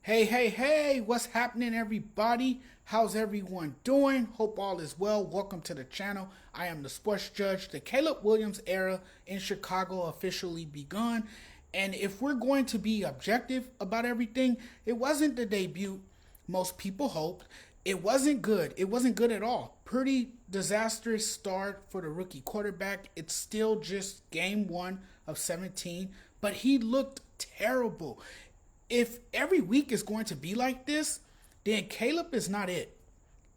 Hey, what's happening, everybody? How's everyone doing? Hope all is well. Welcome to the channel. I am the sports judge. The Caleb Williams era in Chicago officially begun. And if we're going to be objective about everything, it wasn't the debut most people hoped. It wasn't good. It wasn't good at all. Pretty disastrous start for the rookie quarterback. It's still just game one of 17, but he looked terrible. If every week is going to be like this, then Caleb is not it.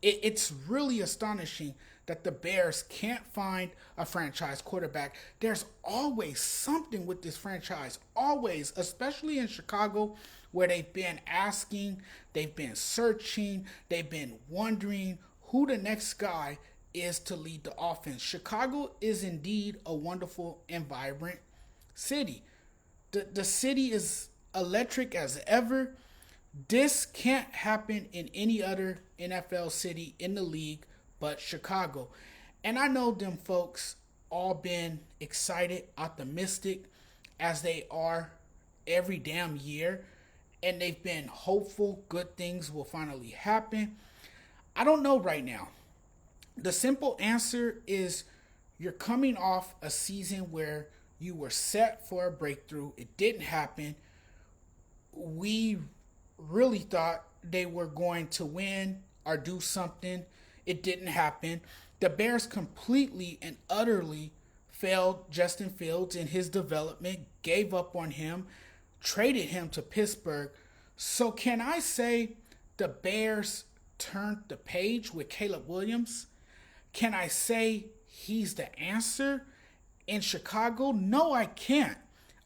It's really astonishing that the Bears can't find a franchise quarterback. There's always something with this franchise, always, especially in Chicago, where they've been asking, they've been searching, they've been wondering who the next guy is to lead the offense. Chicago is indeed a wonderful and vibrant city. The city is electric as ever. This can't happen in any other NFL city in the league but Chicago. And I know them folks all been excited, optimistic as they are every damn year. And they've been hopeful good things will finally happen. I don't know right now. The simple answer is you're coming off a season where you were set for a breakthrough. It didn't happen. We really thought they were going to win or do something. It didn't happen. The Bears completely and utterly failed Justin Fields in his development, gave up on him, traded him to Pittsburgh. So can I say the Bears turned the page with Caleb Williams? Can I say he's the answer in Chicago? No, I can't.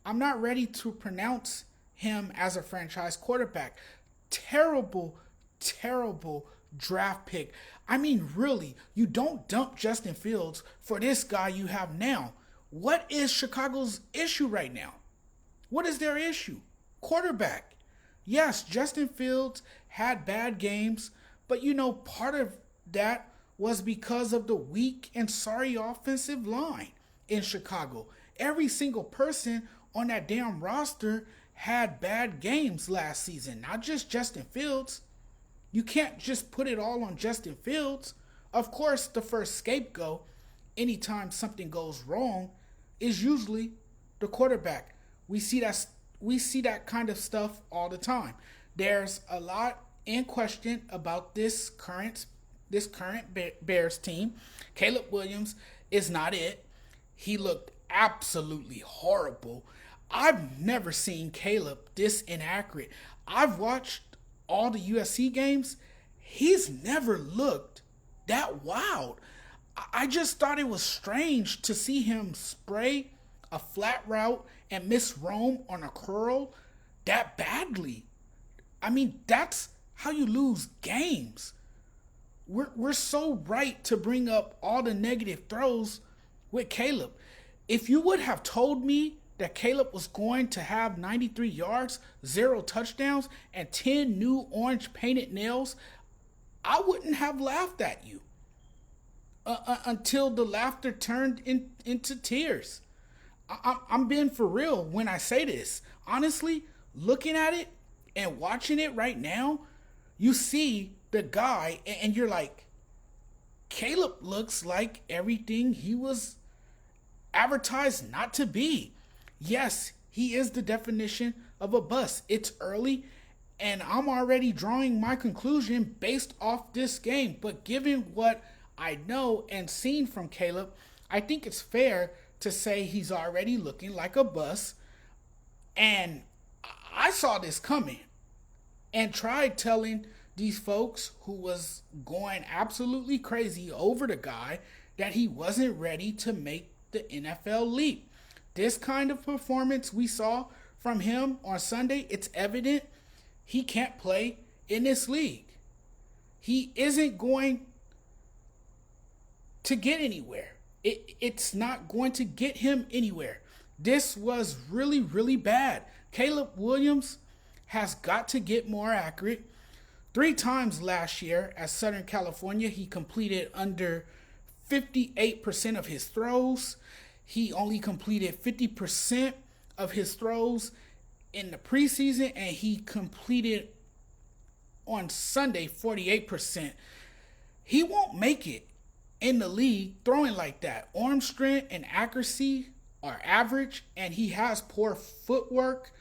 I'm not ready to pronounce him as a franchise quarterback. Terrible draft pick. I mean, really, you don't dump Justin Fields for this guy you have now. What is Chicago's issue right now? What is their issue? Quarterback. Yes, Justin Fields had bad games, but part of that was because of the weak and sorry offensive line in Chicago. Every single person on that damn roster had bad games last season, not just Justin Fields. You can't just put it all on Justin Fields. Of course, the first scapegoat anytime something goes wrong is usually the quarterback. We see that kind of stuff all the time. There's a lot in question about this current Bears team. Caleb Williams is not it. He looked absolutely horrible. I've never seen Caleb this inaccurate. I've watched all the USC games. He's never looked that wild. I just thought it was strange to see him spray a flat route and miss Rome on a curl that badly. I mean, that's how you lose games. We're so right to bring up all the negative throws with Caleb. If you would have told me that Caleb was going to have 93 yards, 0 touchdowns, and 10 new orange painted nails, I wouldn't have laughed at you until the laughter turned into tears. I'm being for real when I say this. Honestly, looking at it and watching it right now, you see the guy and you're like, Caleb looks like everything he was advertised not to be. Yes, he is the definition of a bust. It's early, and I'm already drawing my conclusion based off this game. But given what I know and seen from Caleb, I think it's fair to say he's already looking like a bust. And I saw this coming and tried telling these folks who was going absolutely crazy over the guy that he wasn't ready to make the NFL leap. This kind of performance we saw from him on Sunday, it's evident he can't play in this league. He isn't going to get anywhere. It's not going to get him anywhere. This was really bad. Caleb Williams has got to get more accurate. 3 times last year at Southern California, he completed under 58% of his throws. He only completed 50% of his throws in the preseason, and he completed on Sunday, 48%. He won't make it in the league throwing like that. Arm strength and accuracy are average, and he has poor footwork.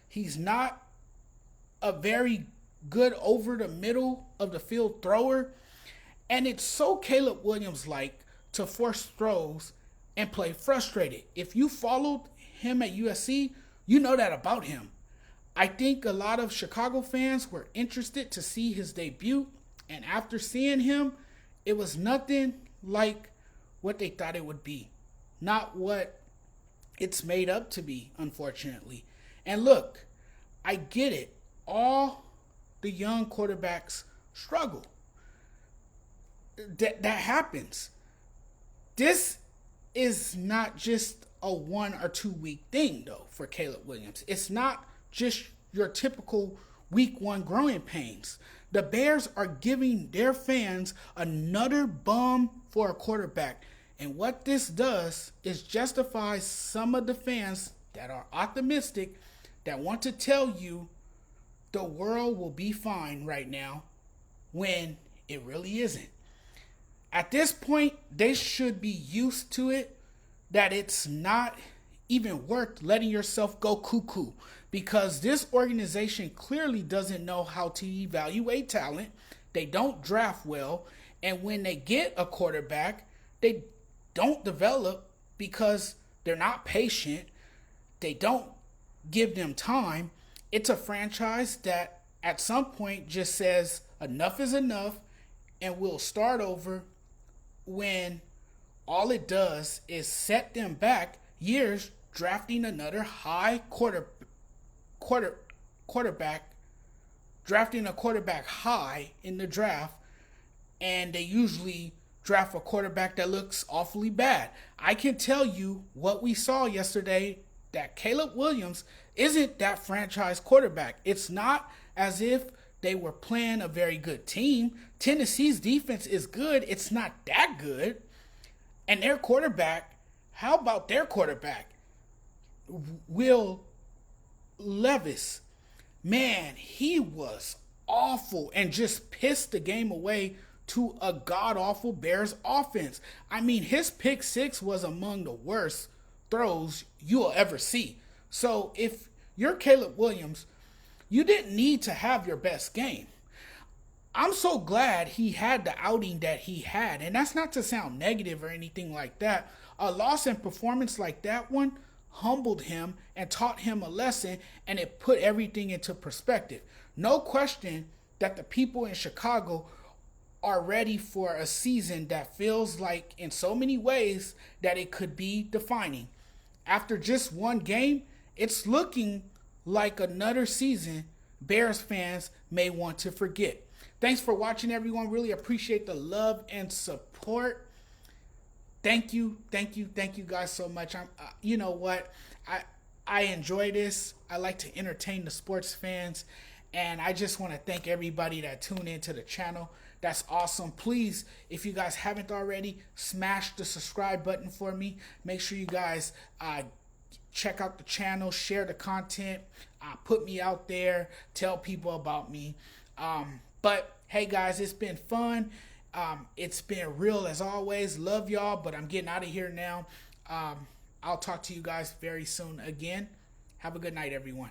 He's not a very good over the middle of the field thrower. And it's so Caleb Williams like to force throws and play frustrated. If you followed him at USC, you know that about him. I think a lot of Chicago fans were interested to see his debut, and after seeing him, it was nothing like what they thought it would be. Not what it's made up to be, unfortunately. And look, I get it. All the young quarterbacks struggle. That happens. This is not just a 1 or 2 week thing, though, for Caleb Williams. It's not just your typical week 1 growing pains. The Bears are giving their fans another bum for a quarterback. And what this does is justify some of the fans that are optimistic, that want to tell you the world will be fine right now when it really isn't. At this point, they should be used to it, that it's not even worth letting yourself go cuckoo, because this organization clearly doesn't know how to evaluate talent. They don't draft well, and when they get a quarterback, they don't develop because they're not patient. They don't give them time. It's a franchise that at some point just says enough is enough and we'll start over, when all it does is set them back years drafting another high quarterback, drafting a quarterback high in the draft, and they usually draft a quarterback that looks awfully bad. I can tell you what we saw yesterday, that Caleb Williams isn't that franchise quarterback. It's not as if they were playing a very good team. Tennessee's defense is good. It's not that good. And their quarterback, how about their quarterback? Will Levis. Man, he was awful and just pissed the game away to a god-awful Bears offense. I mean, his pick six was among the worst throws you'll ever see. So if you're Caleb Williams, you didn't need to have your best game. I'm so glad he had the outing that he had. And that's not to sound negative or anything like that. A loss in performance like that one humbled him and taught him a lesson, and it put everything into perspective. No question that the people in Chicago are ready for a season that feels like, in so many ways, that it could be defining. After just one game, it's looking like another season Bears fans may want to forget. Thanks for watching, everyone. Really appreciate the love and support. Thank you guys so much. You know what? I enjoy this. I like to entertain the sports fans, and I just want to thank everybody that tuned into the channel. That's awesome. Please, if you guys haven't already, smash the subscribe button for me. Make sure you guys check out the channel, share the content, put me out there, tell people about me. But hey guys, it's been fun. It's been real as always. Love y'all, but I'm getting out of here now. I'll talk to you guys very soon again. Have a good night, everyone.